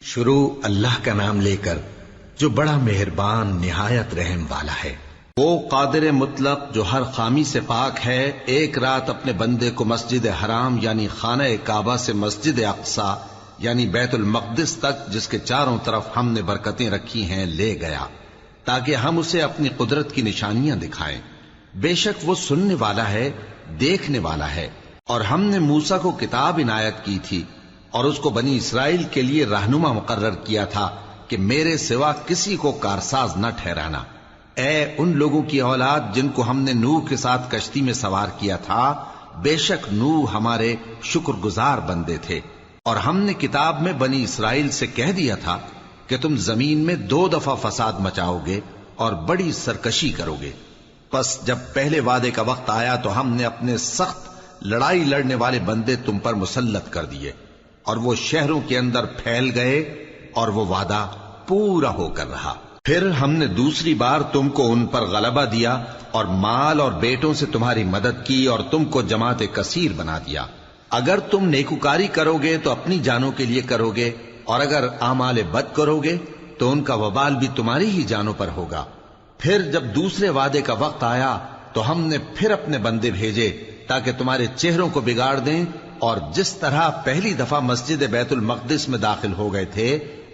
شروع اللہ کا نام لے کر جو بڑا مہربان نہایت رحم والا ہے۔ وہ قادر مطلق جو ہر خامی سے پاک ہے، ایک رات اپنے بندے کو مسجد حرام یعنی خانہ کعبہ سے مسجد اقصی یعنی بیت المقدس تک، جس کے چاروں طرف ہم نے برکتیں رکھی ہیں، لے گیا تاکہ ہم اسے اپنی قدرت کی نشانیاں دکھائیں۔ بے شک وہ سننے والا ہے، دیکھنے والا ہے۔ اور ہم نے موسیٰ کو کتاب عنایت کی تھی اور اس کو بنی اسرائیل کے لیے رہنما مقرر کیا تھا کہ میرے سوا کسی کو کارساز نہ ٹھہرانا۔ اے ان لوگوں کی اولاد جن کو ہم نے نوح کے ساتھ کشتی میں سوار کیا تھا، بے شک نوح ہمارے شکر گزار بندے تھے۔ اور ہم نے کتاب میں بنی اسرائیل سے کہہ دیا تھا کہ تم زمین میں 2 دفعہ فساد مچاؤ گے اور بڑی سرکشی کرو گے۔ پس جب پہلے وعدے کا وقت آیا تو ہم نے اپنے سخت لڑائی لڑنے والے بندے تم پر مسلط کر دیے، اور وہ شہروں کے اندر پھیل گئے اور وہ وعدہ پورا ہو کر رہا۔ پھر ہم نے دوسری بار تم کو ان پر غلبہ دیا اور مال اور بیٹوں سے تمہاری مدد کی اور تم کو جماعت کثیر بنا دیا۔ اگر تم نیکوکاری کرو گے تو اپنی جانوں کے لیے کرو گے، اور اگر اعمال بد کرو گے تو ان کا وبال بھی تمہاری ہی جانوں پر ہوگا۔ پھر جب دوسرے وعدے کا وقت آیا تو ہم نے پھر اپنے بندے بھیجے تاکہ تمہارے چہروں کو بگاڑ دیں، اور جس طرح پہلی دفعہ مسجد بیت المقدس میں داخل ہو گئے تھے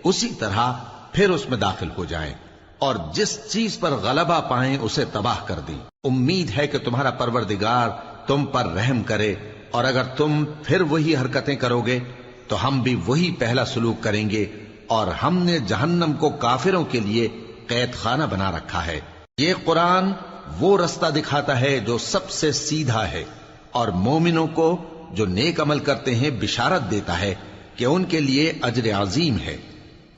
اسی طرح پھر اس میں داخل ہو جائیں، اور جس چیز پر غلبہ پائیں اسے تباہ کر دیں۔ امید ہے کہ تمہارا پروردگار تم پر رحم کرے، اور اگر تم پھر وہی حرکتیں کرو گے تو ہم بھی وہی پہلا سلوک کریں گے، اور ہم نے جہنم کو کافروں کے لیے قید خانہ بنا رکھا ہے۔ یہ قرآن وہ رستہ دکھاتا ہے جو سب سے سیدھا ہے، اور مومنوں کو جو نیک عمل کرتے ہیں بشارت دیتا ہے کہ ان کے لیے اجر عظیم ہے،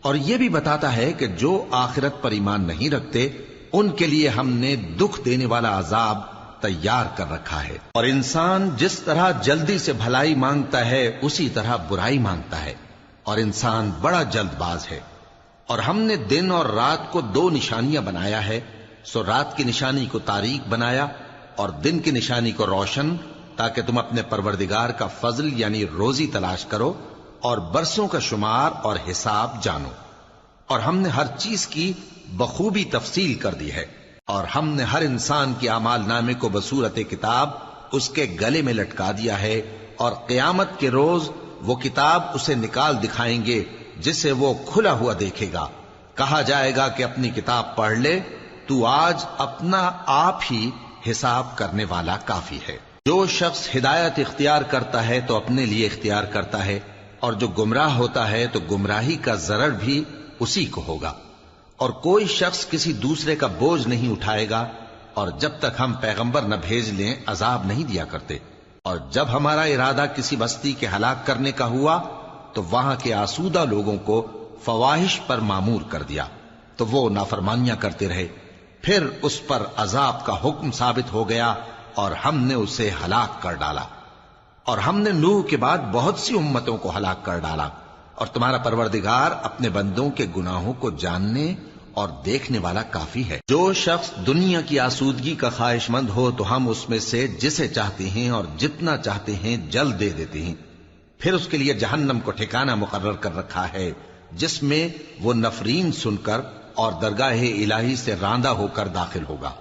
اور یہ بھی بتاتا ہے کہ جو آخرت پر ایمان نہیں رکھتے ان کے لیے ہم نے دکھ دینے والا عذاب تیار کر رکھا ہے۔ اور انسان جس طرح جلدی سے بھلائی مانگتا ہے اسی طرح برائی مانگتا ہے، اور انسان بڑا جلد باز ہے۔ اور ہم نے دن اور رات کو 2 نشانیاں بنایا ہے، سو رات کی نشانی کو تاریک بنایا اور دن کی نشانی کو روشن، تاکہ تم اپنے پروردگار کا فضل یعنی روزی تلاش کرو اور برسوں کا شمار اور حساب جانو۔ اور ہم نے ہر چیز کی بخوبی تفصیل کر دی ہے، اور ہم نے ہر انسان کے اعمال نامے کو بصورت کتاب اس کے گلے میں لٹکا دیا ہے، اور قیامت کے روز وہ کتاب اسے نکال دکھائیں گے جسے وہ کھلا ہوا دیکھے گا۔ کہا جائے گا کہ اپنی کتاب پڑھ لے، تو آج اپنا آپ ہی حساب کرنے والا کافی ہے۔ جو شخص ہدایت اختیار کرتا ہے تو اپنے لیے اختیار کرتا ہے، اور جو گمراہ ہوتا ہے تو گمراہی کا ضرر بھی اسی کو ہوگا۔ اور کوئی شخص کسی دوسرے کا بوجھ نہیں اٹھائے گا، اور جب تک ہم پیغمبر نہ بھیج لیں عذاب نہیں دیا کرتے۔ اور جب ہمارا ارادہ کسی بستی کے ہلاک کرنے کا ہوا تو وہاں کے آسودہ لوگوں کو فواحش پر مامور کر دیا، تو وہ نافرمانیاں کرتے رہے۔ پھر اس پر عذاب کا حکم ثابت ہو گیا اور ہم نے اسے ہلاک کر ڈالا۔ اور ہم نے نوح کے بعد بہت سی امتوں کو ہلاک کر ڈالا، اور تمہارا پروردگار اپنے بندوں کے گناہوں کو جاننے اور دیکھنے والا کافی ہے۔ جو شخص دنیا کی آسودگی کا خواہش مند ہو تو ہم اس میں سے جسے چاہتے ہیں اور جتنا چاہتے ہیں جلد دے دیتے ہیں۔ پھر اس کے لیے جہنم کو ٹھکانہ مقرر کر رکھا ہے، جس میں وہ نفرین سن کر اور درگاہ الہی سے راندہ ہو کر داخل ہوگا۔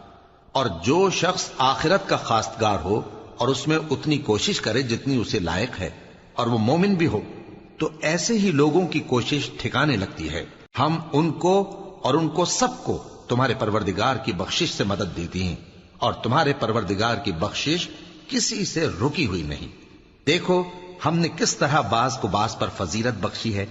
اور جو شخص آخرت کا خواستگار ہو اور اس میں اتنی کوشش کرے جتنی اسے لائق ہے، اور وہ مومن بھی ہو، تو ایسے ہی لوگوں کی کوشش ٹھکانے لگتی ہے۔ ہم ان کو اور ان کو سب کو تمہارے پروردگار کی بخشش سے مدد دیتی ہیں، اور تمہارے پروردگار کی بخشش کسی سے رکی ہوئی نہیں۔ دیکھو ہم نے کس طرح بعض کو بعض پر فضیلت بخشی ہے،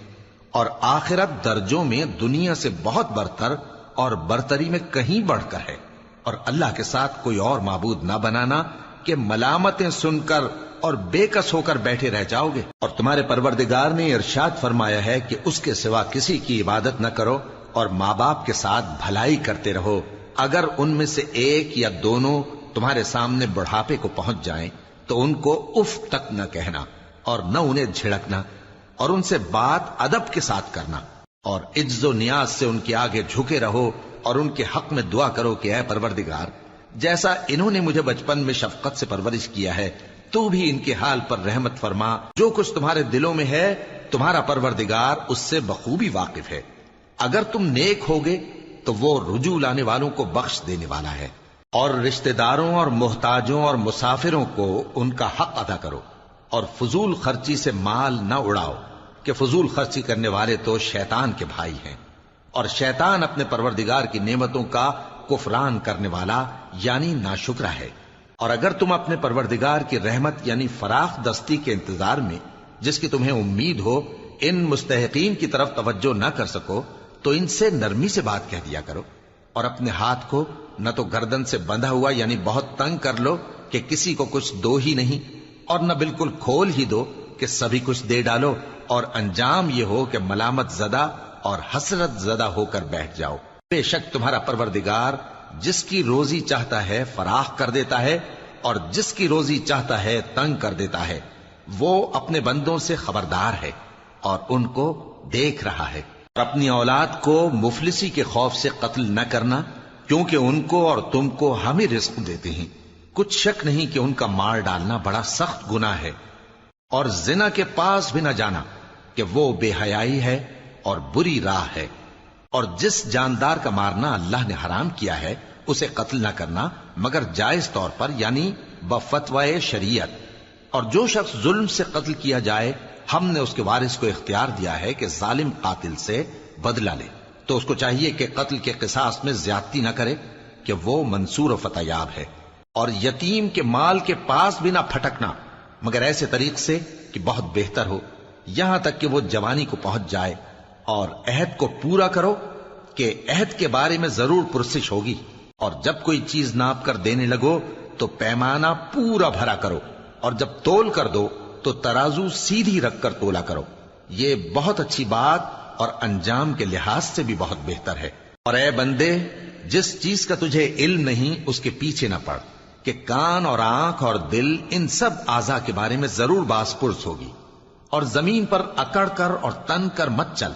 اور آخرت درجوں میں دنیا سے بہت برتر اور برتری میں کہیں بڑھ کر ہے۔ اور اللہ کے ساتھ کوئی اور معبود نہ بنانا کہ ملامتیں سن کر اور بے کس ہو کر بیٹھے رہ جاؤ گے۔ اور تمہارے پروردگار نے ارشاد فرمایا ہے کہ اس کے سوا کسی کی عبادت نہ کرو، اور ماں باپ کے ساتھ بھلائی کرتے رہو۔ اگر ان میں سے ایک یا دونوں تمہارے سامنے بڑھاپے کو پہنچ جائیں تو ان کو اف تک نہ کہنا، اور نہ انہیں جھڑکنا، اور ان سے بات ادب کے ساتھ کرنا، اور عجز و نیاز سے ان کے آگے جھکے رہو، اور ان کے حق میں دعا کرو کہ اے پروردگار، جیسا انہوں نے مجھے بچپن میں شفقت سے پرورش کیا ہے، تو بھی ان کے حال پر رحمت فرما۔ جو کچھ تمہارے دلوں میں ہے تمہارا پروردگار اس سے بخوبی واقف ہے۔ اگر تم نیک ہوگے تو وہ رجوع لانے والوں کو بخش دینے والا ہے۔ اور رشتہ داروں اور محتاجوں اور مسافروں کو ان کا حق ادا کرو، اور فضول خرچی سے مال نہ اڑاؤ، کہ فضول خرچی کرنے والے تو شیطان کے بھائی ہیں، اور شیطان اپنے پروردگار کی نعمتوں کا کفران کرنے والا یعنی ناشکرا ہے۔ اور اگر تم اپنے پروردگار کی رحمت یعنی فراخ دستی کے انتظار میں، جس کی تمہیں امید ہو، ان مستحقین کی طرف توجہ نہ کر سکو تو ان سے نرمی سے بات کہہ دیا کرو، اور اپنے ہاتھ کو نہ تو گردن سے بندھا ہوا یعنی بہت تنگ کر لو کہ کسی کو کچھ دو ہی نہیں، اور نہ بالکل کھول ہی دو کہ سبھی کچھ دے ڈالو، اور انجام یہ ہو کہ ملامت زدہ اور حسرت زدہ ہو کر بیٹھ جاؤ۔ بے شک تمہارا پروردگار جس کی روزی چاہتا ہے فراخ کر دیتا ہے، اور جس کی روزی چاہتا ہے تنگ کر دیتا ہے۔ وہ اپنے بندوں سے خبردار ہے اور ان کو دیکھ رہا ہے۔ اور اپنی اولاد کو مفلسی کے خوف سے قتل نہ کرنا، کیونکہ ان کو اور تم کو ہم ہی رزق دیتے ہیں۔ کچھ شک نہیں کہ ان کا مار ڈالنا بڑا سخت گناہ ہے۔ اور زنا کے پاس بھی نہ جانا کہ وہ بے حیائی ہے اور بری راہ ہے۔ اور جس جاندار کا مارنا اللہ نے حرام کیا ہے اسے قتل نہ کرنا مگر جائز طور پر یعنی بفتوائے شریعت۔ اور جو شخص ظلم سے قتل کیا جائے ہم نے اس کے وارث کو اختیار دیا ہے کہ ظالم قاتل سے بدلہ لے، تو اس کو چاہیے کہ قتل کے قصاص میں زیادتی نہ کرے کہ وہ منصور و فتح یاب ہے۔ اور یتیم کے مال کے پاس بھی نہ پھٹکنا مگر ایسے طریق سے کہ بہت بہتر ہو، یہاں تک کہ وہ جوانی کو پہنچ جائے۔ اور عہد کو پورا کرو کہ عہد کے بارے میں ضرور پرسش ہوگی، اور جب کوئی چیز ناپ کر دینے لگو تو پیمانہ پورا بھرا کرو، اور جب تول کر دو تو ترازو سیدھی رکھ کر تولا کرو۔ یہ بہت اچھی بات اور انجام کے لحاظ سے بھی بہت بہتر ہے۔ اور اے بندے، جس چیز کا تجھے علم نہیں اس کے پیچھے نہ پڑ، کہ کان اور آنکھ اور دل ان سب اعضاء کے بارے میں ضرور باز پرس ہوگی۔ اور زمین پر اکڑ کر اور تن کر مت چل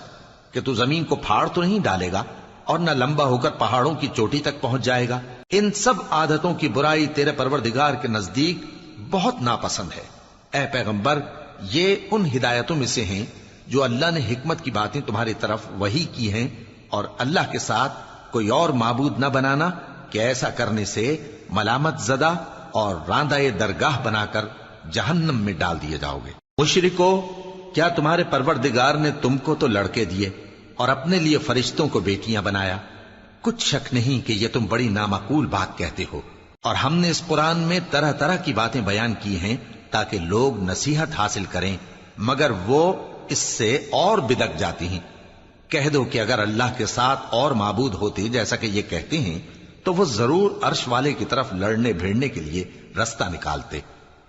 کہ تو زمین کو پھاڑ تو نہیں ڈالے گا اور نہ لمبا ہو کر پہاڑوں کی چوٹی تک پہنچ جائے گا۔ ان سب عادتوں کی برائی تیرے پروردگار کے نزدیک بہت ناپسند ہے۔ اے پیغمبر، یہ ان ہدایتوں میں سے ہیں جو اللہ نے حکمت کی باتیں تمہاری طرف وحی کی ہیں، اور اللہ کے ساتھ کوئی اور معبود نہ بنانا کہ ایسا کرنے سے ملامت زدہ اور راندہ درگاہ بنا کر جہنم میں ڈال دیے جاؤ گے۔ مشرکو، کیا تمہارے پروردگار نے تم کو تو لڑکے دیے اور اپنے لیے فرشتوں کو بیٹیاں بنایا؟ کچھ شک نہیں کہ یہ تم بڑی نامعقول بات کہتے ہو، اور ہم نے اس قرآن میں طرح طرح کی باتیں بیان کی ہیں تاکہ لوگ نصیحت حاصل کریں، مگر وہ اس سے اور بدک جاتی ہیں۔ کہہ دو کہ اگر اللہ کے ساتھ اور معبود ہوتے جیسا کہ یہ کہتے ہیں تو وہ ضرور عرش والے کی طرف لڑنے بھیڑنے کے لیے رستہ نکالتے۔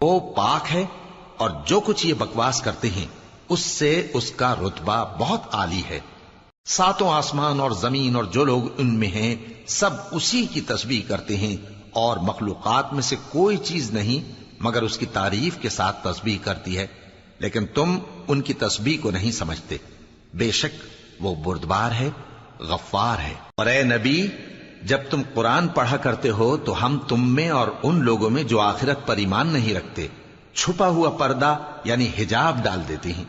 وہ پاک ہے، اور جو کچھ یہ بکواس کرتے ہیں اس سے اس کا رتبہ بہت عالی ہے۔ ساتوں آسمان اور زمین اور جو لوگ ان میں ہیں سب اسی کی تسبیح کرتے ہیں، اور مخلوقات میں سے کوئی چیز نہیں مگر اس کی تعریف کے ساتھ تسبیح کرتی ہے، لیکن تم ان کی تسبیح کو نہیں سمجھتے۔ بے شک وہ بردبار ہے، غفار ہے۔ اور اے نبی، جب تم قرآن پڑھا کرتے ہو تو ہم تم میں اور ان لوگوں میں جو آخرت پر ایمان نہیں رکھتے چھپا ہوا پردہ یعنی حجاب ڈال دیتے ہیں،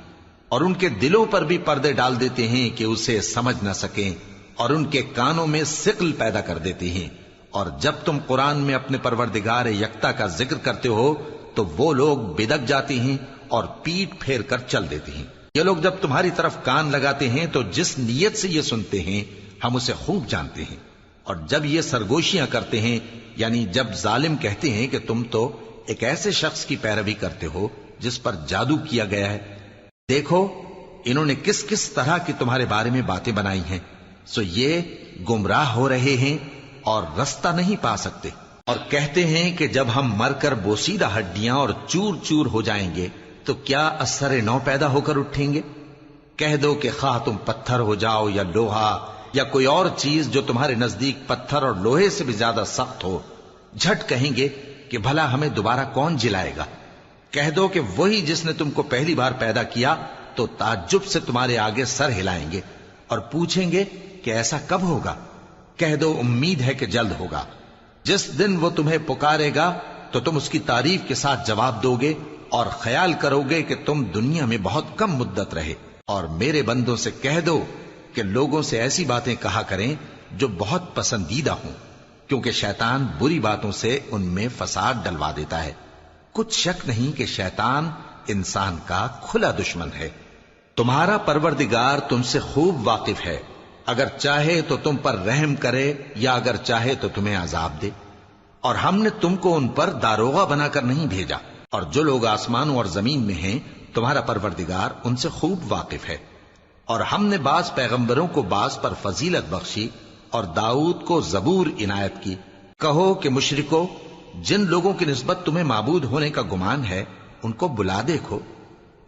اور ان کے دلوں پر بھی پردے ڈال دیتے ہیں کہ اسے سمجھ نہ سکیں، اور ان کے کانوں میں ثقل پیدا کر دیتے ہیں۔ اور جب تم قرآن میں اپنے پروردگار یکتا کا ذکر کرتے ہو تو وہ لوگ بدک جاتے ہیں اور پیٹ پھیر کر چل دیتے ہیں۔ یہ لوگ جب تمہاری طرف کان لگاتے ہیں تو جس نیت سے یہ سنتے ہیں ہم اسے خوب جانتے ہیں، اور جب یہ سرگوشیاں کرتے ہیں یعنی جب ظالم کہتے ہیں کہ تم تو ایک ایسے شخص کی پیروی کرتے ہو جس پر جادو کیا گیا ہے، دیکھو انہوں نے کس کس طرح کی تمہارے بارے میں باتیں بنائی ہیں، سو یہ گمراہ ہو رہے ہیں اور رستہ نہیں پا سکتے۔ اور کہتے ہیں کہ جب ہم مر کر بوسیدہ ہڈیاں اور چور چور ہو جائیں گے تو کیا اثر نو پیدا ہو کر اٹھیں گے؟ کہہ دو کہ خواہ تم پتھر ہو جاؤ یا لوہا یا کوئی اور چیز جو تمہارے نزدیک پتھر اور لوہے سے بھی زیادہ سخت ہو، جھٹ کہیں گے کہ بھلا ہمیں دوبارہ کون جلائے گا؟ کہہ دو کہ وہی جس نے تم کو پہلی بار پیدا کیا تو تعجب سے تمہارے آگے سر ہلائیں گے اور پوچھیں گے کہ ایسا کب ہوگا؟ کہہ دو امید ہے کہ جلد ہوگا۔ جس دن وہ تمہیں پکارے گا تو تم اس کی تعریف کے ساتھ جواب دو گے اور خیال کرو گے کہ تم دنیا میں بہت کم مدت رہے، اور میرے بندوں سے کہہ دو کہ لوگوں سے ایسی باتیں کہا کریں جو بہت پسندیدہ ہوں، کیونکہ شیطان بری باتوں سے ان میں فساد ڈلوا دیتا ہے۔ کچھ شک نہیں کہ شیطان انسان کا کھلا دشمن ہے۔ تمہارا پروردگار تم سے خوب واقف ہے، اگر چاہے تو تم پر رحم کرے یا اگر چاہے تو تمہیں عذاب دے۔ اور ہم نے تم کو ان پر داروغہ بنا کر نہیں بھیجا، اور جو لوگ آسمانوں اور زمین میں ہیں تمہارا پروردگار ان سے خوب واقف ہے۔ اور ہم نے بعض پیغمبروں کو بعض پر فضیلت بخشی اور داؤد کو زبور عنایت کی۔ کہو کہ مشرکو، جن لوگوں کی نسبت تمہیں معبود ہونے کا گمان ہے ان کو بلا دیکھو،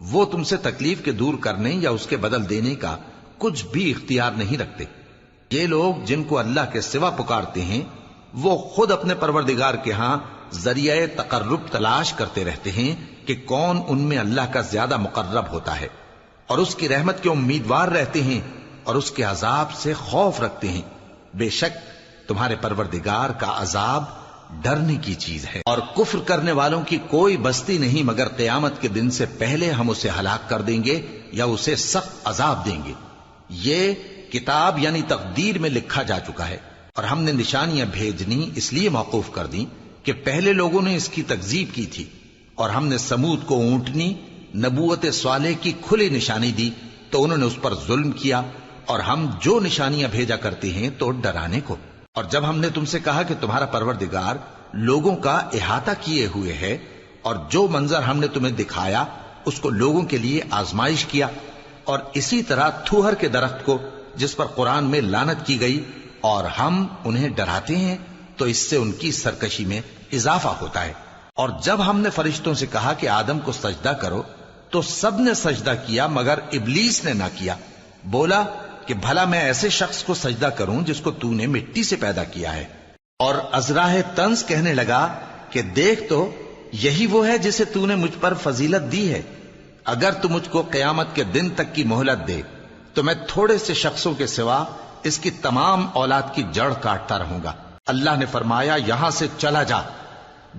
وہ تم سے تکلیف کے دور کرنے یا اس کے بدل دینے کا کچھ بھی اختیار نہیں رکھتے۔ یہ لوگ جن کو اللہ کے سوا پکارتے ہیں وہ خود اپنے پروردگار کے ہاں ذریعہ تقرب تلاش کرتے رہتے ہیں کہ کون ان میں اللہ کا زیادہ مقرب ہوتا ہے، اور اس کی رحمت کے امیدوار رہتے ہیں اور اس کے عذاب سے خوف رکھتے ہیں۔ بے شک تمہارے پروردگار کا عذاب ڈرنے کی چیز ہے۔ اور کفر کرنے والوں کی کوئی بستی نہیں مگر قیامت کے دن سے پہلے ہم اسے ہلاک کر دیں گے یا اسے سخت عذاب دیں گے۔ یہ کتاب یعنی تقدیر میں لکھا جا چکا ہے، اور ہم نے نشانیاں بھیجنی اس لیے موقوف کر دیں کہ پہلے لوگوں نے اس کی تکذیب کی تھی، اور ہم نے سمود کو اونٹنی نبوت صالح کی کھلی نشانی دی تو انہوں نے اس پر ظلم کیا، اور ہم جو نشانیاں بھیجا کرتے ہیں تو ڈرانے کو۔ اور جب ہم نے تم سے کہا کہ تمہارا پروردگار لوگوں کا احاطہ کیے ہوئے ہے، اور جو منظر ہم نے تمہیں دکھایا اس کو لوگوں کے لیے آزمائش کیا، اور اسی طرح تھوہر کے درخت کو جس پر قرآن میں لعنت کی گئی، اور ہم انہیں ڈراتے ہیں تو اس سے ان کی سرکشی میں اضافہ ہوتا ہے۔ اور جب ہم نے فرشتوں سے کہا کہ آدم کو سجدہ کرو تو سب نے سجدہ کیا مگر ابلیس نے نہ کیا، بولا کہ بھلا میں ایسے شخص کو سجدہ کروں جس کو تو نے مٹی سے پیدا کیا ہے۔ اور ازراہ طنز کہنے لگا کہ دیکھ تو یہی وہ ہے جسے تو نے مجھ پر فضیلت دی ہے، اگر تو مجھ کو قیامت کے دن تک کی مہلت دے تو میں تھوڑے سے شخصوں کے سوا اس کی تمام اولاد کی جڑ کاٹتا رہوں گا۔ اللہ نے فرمایا یہاں سے چلا جا،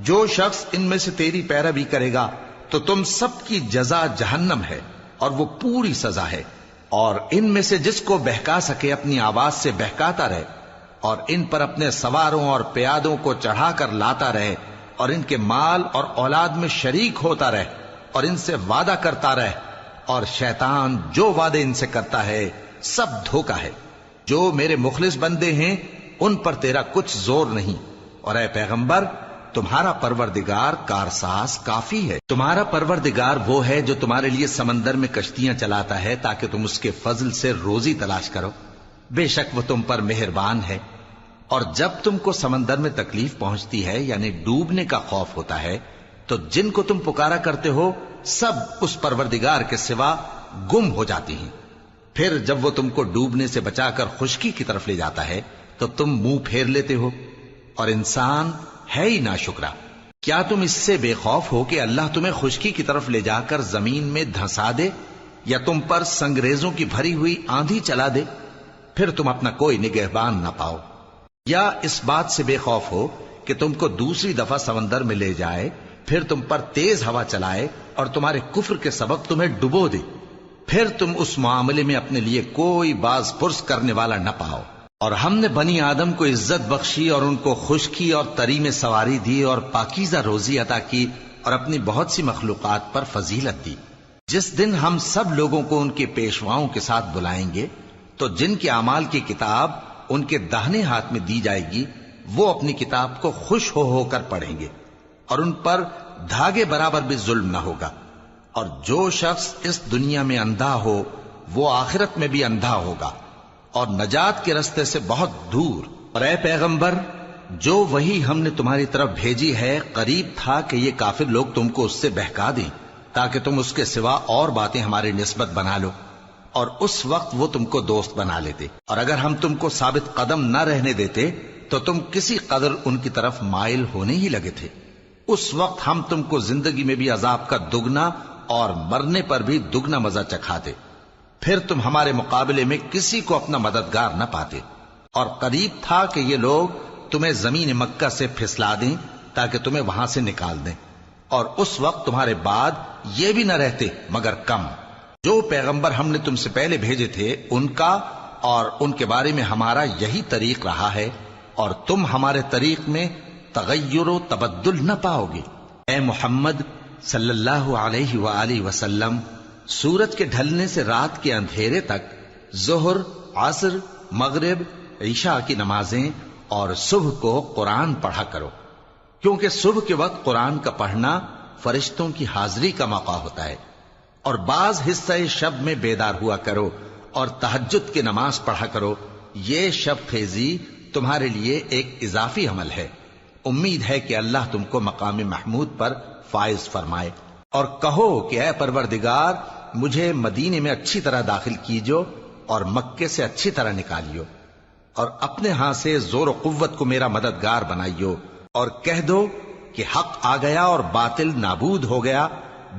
جو شخص ان میں سے تیری پیروی کرے گا تو تم سب کی جزا جہنم ہے اور وہ پوری سزا ہے، اور ان میں سے جس کو بہکا سکے اپنی آواز سے بہکاتا رہے، اور ان پر اپنے سواروں اور پیادوں کو چڑھا کر لاتا رہے، اور ان کے مال اور اولاد میں شریک ہوتا رہے، اور ان سے وعدہ کرتا رہے، اور شیطان جو وعدے ان سے کرتا ہے سب دھوکا ہے۔ جو میرے مخلص بندے ہیں ان پر تیرا کچھ زور نہیں، اور اے پیغمبر تمہارا پروردگار کارساز کافی ہے۔ تمہارا پروردگار وہ ہے جو تمہارے لیے سمندر میں کشتیاں چلاتا ہے تاکہ تم اس کے فضل سے روزی تلاش کرو، بے شک وہ تم پر مہربان ہے۔ اور جب تم کو سمندر میں تکلیف پہنچتی ہے یعنی ڈوبنے کا خوف ہوتا ہے تو جن کو تم پکارا کرتے ہو سب اس پروردگار کے سوا گم ہو جاتی ہیں۔ پھر جب وہ تم کو ڈوبنے سے بچا کر خشکی کی طرف لے جاتا ہے تو تم منہ پھیر لیتے ہو، اور انسان ہے ہی ناشکرا۔ کیا تم اس سے بے خوف ہو کہ اللہ تمہیں خشکی کی طرف لے جا کر زمین میں دھنسا دے یا تم پر سنگریزوں کی بھری ہوئی آندھی چلا دے، پھر تم اپنا کوئی نگہبان نہ پاؤ؟ یا اس بات سے بے خوف ہو کہ تم کو دوسری دفعہ سمندر میں لے جائے، پھر تم پر تیز ہوا چلائے اور تمہارے کفر کے سبب تمہیں ڈبو دے، پھر تم اس معاملے میں اپنے لیے کوئی باز پرس کرنے والا نہ پاؤ؟ اور ہم نے بنی آدم کو عزت بخشی اور ان کو خشکی اور تری میں سواری دی اور پاکیزہ روزی عطا کی اور اپنی بہت سی مخلوقات پر فضیلت دی۔ جس دن ہم سب لوگوں کو ان کے پیشواؤں کے ساتھ بلائیں گے تو جن کے اعمال کی کتاب ان کے داہنے ہاتھ میں دی جائے گی وہ اپنی کتاب کو خوش ہو کر پڑھیں گے، اور ان پر دھاگے برابر بھی ظلم نہ ہوگا۔ اور جو شخص اس دنیا میں اندھا ہو وہ آخرت میں بھی اندھا ہوگا اور نجات کے رستے سے بہت دور۔ اور اے پیغمبر جو وہی ہم نے تمہاری طرف بھیجی ہے قریب تھا کہ یہ کافر لوگ تم کو اس سے بہکا دیں تاکہ تم اس کے سوا اور باتیں ہماری نسبت بنا لو، اور اس وقت وہ تم کو دوست بنا لیتے، اور اگر ہم تم کو ثابت قدم نہ رہنے دیتے تو تم کسی قدر ان کی طرف مائل ہونے ہی لگے تھے۔ اس وقت ہم تم کو زندگی میں بھی عذاب کا دگنا اور مرنے پر بھی دگنا مزہ چکھاتے، پھر تم ہمارے مقابلے میں کسی کو اپنا مددگار نہ پاتے۔ اور قریب تھا کہ یہ لوگ تمہیں زمین مکہ سے پھسلا دیں تاکہ تمہیں وہاں سے نکال دیں، اور اس وقت تمہارے بعد یہ بھی نہ رہتے مگر کم۔ جو پیغمبر ہم نے تم سے پہلے بھیجے تھے ان کا اور ان کے بارے میں ہمارا یہی طریق رہا ہے، اور تم ہمارے طریق میں تغیر و تبدل نہ پاؤ گے۔ اے محمد صلی اللہ علیہ وآلہ وسلم، سورج کے ڈھلنے سے رات کے اندھیرے تک ظہر، عصر، مغرب، عشاء کی نمازیں اور صبح کو قرآن پڑھا کرو، کیونکہ صبح کے وقت قرآن کا پڑھنا فرشتوں کی حاضری کا موقع ہوتا ہے، اور بعض حصہ شب میں بیدار ہوا کرو اور تہجد کی نماز پڑھا کرو۔ یہ شب خیزی تمہارے لیے ایک اضافی عمل ہے۔ امید ہے کہ اللہ تم کو مقام محمود پر فائز فرمائے۔ اور کہو کہ اے پروردگار، مجھے مدینے میں اچھی طرح داخل کیجو اور مکے سے اچھی طرح نکالیو، اور اپنے ہاں سے زور و قوت کو میرا مددگار بنائیو، اور کہہ دو کہ حق آ گیا اور باطل نابود ہو گیا،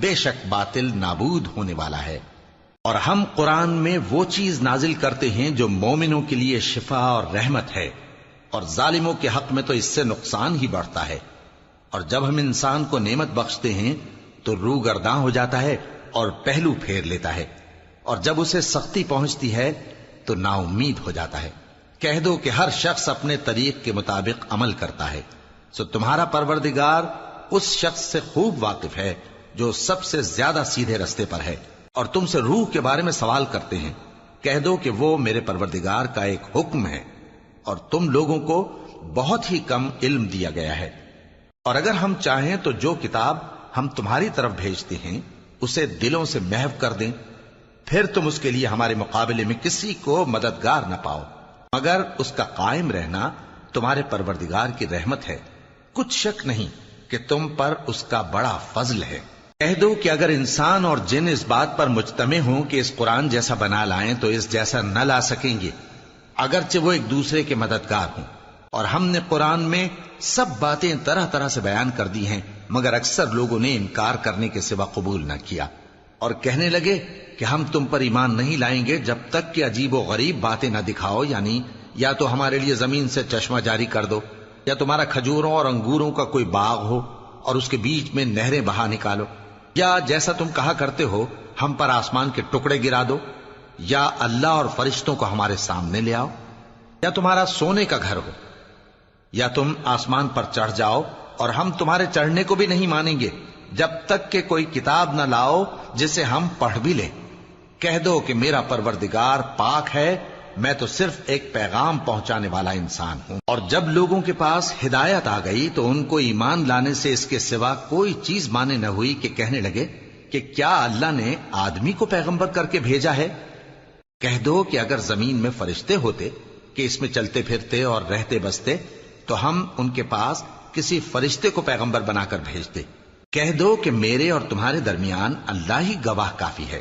بے شک باطل نابود ہونے والا ہے۔ اور ہم قرآن میں وہ چیز نازل کرتے ہیں جو مومنوں کے لیے شفا اور رحمت ہے، اور ظالموں کے حق میں تو اس سے نقصان ہی بڑھتا ہے۔ اور جب ہم انسان کو نعمت بخشتے ہیں تو روح گرداں ہو جاتا ہے اور پہلو پھیر لیتا ہے، اور جب اسے سختی پہنچتی ہے تو نا امید ہو جاتا ہے۔ کہہ دو کہ ہر شخص اپنے طریق کے مطابق عمل کرتا ہے، سو تمہارا پروردگار اس شخص سے خوب واقف ہے جو سب سے زیادہ سیدھے رستے پر ہے۔ اور تم سے روح کے بارے میں سوال کرتے ہیں، کہہ دو کہ وہ میرے پروردگار کا ایک حکم ہے، اور تم لوگوں کو بہت ہی کم علم دیا گیا ہے۔ اور اگر ہم چاہیں تو جو کتاب ہم تمہاری طرف بھیجتے ہیں اسے دلوں سے محو کر دیں، پھر تم اس کے لیے ہمارے مقابلے میں کسی کو مددگار نہ پاؤ، مگر اس کا قائم رہنا تمہارے پروردگار کی رحمت ہے، کچھ شک نہیں کہ تم پر اس کا بڑا فضل ہے۔ کہہ دو کہ اگر انسان اور جن اس بات پر مجتمع ہوں کہ اس قرآن جیسا بنا لائیں تو اس جیسا نہ لا سکیں گے، اگرچہ وہ ایک دوسرے کے مددگار ہوں۔ اور ہم نے قرآن میں سب باتیں طرح طرح سے بیان کر دی ہیں، مگر اکثر لوگوں نے انکار کرنے کے سوا قبول نہ کیا، اور کہنے لگے کہ ہم تم پر ایمان نہیں لائیں گے جب تک کہ عجیب و غریب باتیں نہ دکھاؤ، یعنی یا تو ہمارے لیے زمین سے چشمہ جاری کر دو، یا تمہارا کھجوروں اور انگوروں کا کوئی باغ ہو اور اس کے بیچ میں نہریں بہا نکالو، یا جیسا تم کہا کرتے ہو ہم پر آسمان کے ٹکڑے گرا دو، یا اللہ اور فرشتوں کو ہمارے سامنے لے آؤ، یا تمہارا سونے کا گھر ہو، یا تم آسمان پر چڑھ جاؤ اور ہم تمہارے چڑھنے کو بھی نہیں مانیں گے جب تک کہ کوئی کتاب نہ لاؤ جسے ہم پڑھ بھی لیں۔ کہہ دو کہ میرا پروردگار پاک ہے، میں تو صرف ایک پیغام پہنچانے والا انسان ہوں۔ اور جب لوگوں کے پاس ہدایت آ گئی تو ان کو ایمان لانے سے اس کے سوا کوئی چیز مانے نہ ہوئی کہ کہنے لگے کہ کیا اللہ نے آدمی کو پیغمبر کر کے بھیجا ہے؟ کہہ دو کہ اگر زمین میں فرشتے ہوتے کہ اس میں چلتے پھرتے اور رہتے بستے تو ہم ان کے پاس کسی فرشتے کو پیغمبر بنا کر بھیجتے۔ کہہ دو کہ میرے اور تمہارے درمیان اللہ ہی گواہ کافی ہے،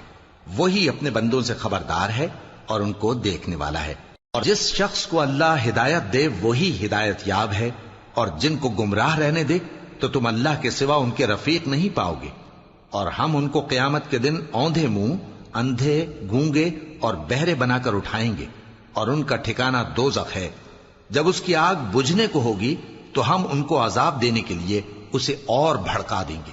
وہی اپنے بندوں سے خبردار ہے اور ان کو دیکھنے والا ہے۔ اور جس شخص کو اللہ ہدایت دے وہی ہدایت یاب ہے، اور جن کو گمراہ رہنے دے تو تم اللہ کے سوا ان کے رفیق نہیں پاؤ گے۔ اور ہم ان کو قیامت کے دن اوندھے منہ، اندھے، گونگے اور بہرے بنا کر اٹھائیں گے، اور ان کا ٹھکانہ دوزخ ہے۔ جب اس کی آگ بجھنے کو ہوگی تو ہم ان کو عذاب دینے کے لیے اسے اور بھڑکا دیں گے۔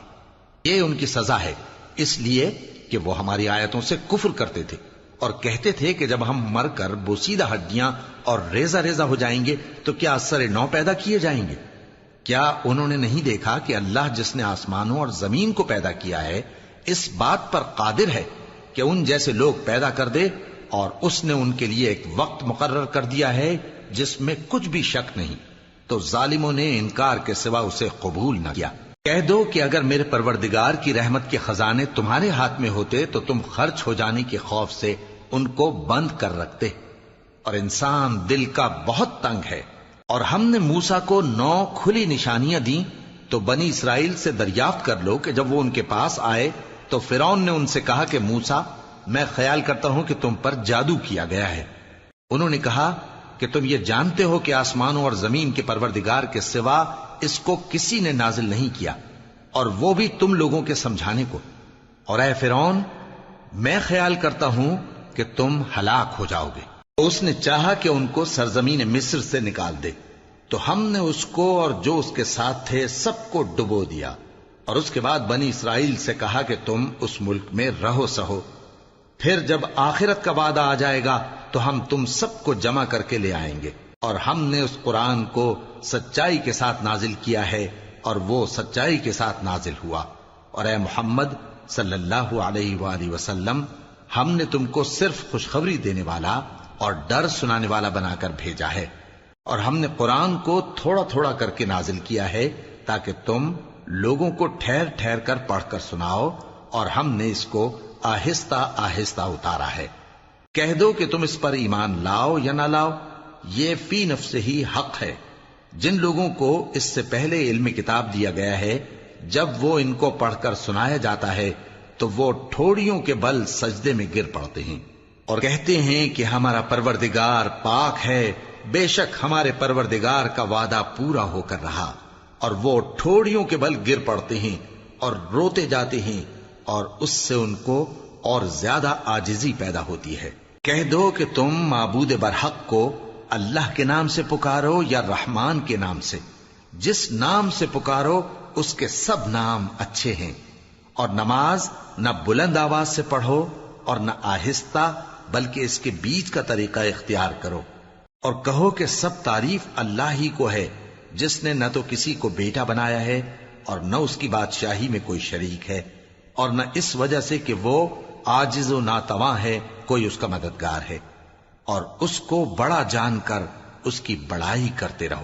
یہ ان کی سزا ہے، اس لیے کہ وہ ہماری آیتوں سے کفر کرتے تھے اور کہتے تھے کہ جب ہم مر کر بوسیدہ ہڈیاں اور ریزہ ریزہ ہو جائیں گے تو کیا سر نو پیدا کیے جائیں گے؟ کیا انہوں نے نہیں دیکھا کہ اللہ جس نے آسمانوں اور زمین کو پیدا کیا ہے اس بات پر قادر ہے کہ ان جیسے لوگ پیدا کر دے، اور اس نے ان کے لیے ایک وقت مقرر کر دیا ہے جس میں کچھ بھی شک نہیں، تو ظالموں نے انکار کے سوا اسے قبول نہ کیا۔ کہہ دو کہ اگر میرے پروردگار کی رحمت کے خزانے تمہارے ہاتھ میں ہوتے تو تم خرچ ہو جانے کے خوف سے ان کو بند کر رکھتے، اور انسان دل کا بہت تنگ ہے۔ اور ہم نے موسیٰ کو 9 کھلی نشانیاں دیں تو بنی اسرائیل سے دریافت کر لو کہ جب وہ ان کے پاس آئے تو فرعون نے ان سے کہا کہ موسیٰ، میں خیال کرتا ہوں کہ تم پر جادو کیا گیا ہے۔ انہوں نے کہا کہ تم یہ جانتے ہو کہ آسمانوں اور زمین کے پروردگار کے سوا اس کو کسی نے نازل نہیں کیا، اور وہ بھی تم لوگوں کے سمجھانے کو۔ اور اے فرعون، میں خیال کرتا ہوں کہ تم ہلاک ہو جاؤ گے۔ اس نے چاہا کہ ان کو سرزمین مصر سے نکال دے، تو ہم نے اس کو اور جو اس کے ساتھ تھے سب کو ڈبو دیا، اور اس کے بعد بنی اسرائیل سے کہا کہ تم اس ملک میں رہو سہو، پھر جب آخرت کا وعدہ آ جائے گا تو ہم تم سب کو جمع کر کے لے آئیں گے، اور ہم نے اس قرآن کو سچائی کے ساتھ نازل کیا ہے اور وہ سچائی کے ساتھ نازل ہوا۔ اور اے محمد صلی اللہ علیہ وآلہ وسلم، ہم نے تم کو صرف خوشخبری دینے والا اور ڈر سنانے والا بنا کر بھیجا ہے، اور ہم نے قرآن کو تھوڑا تھوڑا کر کے نازل کیا ہے تاکہ تم لوگوں کو ٹھہر ٹھہر کر پڑھ کر سناؤ، اور ہم نے اس کو آہستہ آہستہ اتارا ہے۔ کہہ دو کہ تم اس پر ایمان لاؤ یا نہ لاؤ، یہ فی نفس ہی حق ہے۔ جن لوگوں کو اس سے پہلے علم کتاب دیا گیا ہے، جب وہ ان کو پڑھ کر سنایا جاتا ہے تو وہ ٹھوڑیوں کے بل سجدے میں گر پڑتے ہیں اور کہتے ہیں کہ ہمارا پروردگار پاک ہے، بے شک ہمارے پروردگار کا وعدہ پورا ہو کر رہا، اور وہ ٹھوڑیوں کے بل گر پڑتے ہیں اور روتے جاتے ہیں، اور اس سے ان کو اور زیادہ عاجزی پیدا ہوتی ہے۔ کہہ دو کہ تم معبود برحق کو اللہ کے نام سے پکارو یا رحمان کے نام سے، جس نام سے پکارو اس کے سب نام اچھے ہیں، اور نماز نہ بلند آواز سے پڑھو اور نہ آہستہ، بلکہ اس کے بیچ کا طریقہ اختیار کرو، اور کہو کہ سب تعریف اللہ ہی کو ہے، جس نے نہ تو کسی کو بیٹا بنایا ہے اور نہ اس کی بادشاہی میں کوئی شریک ہے، اور نہ اس وجہ سے کہ وہ عاجز و ناتواں ہے کوئی اس کا مددگار ہے، اور اس کو بڑا جان کر اس کی بڑائی کرتے رہو۔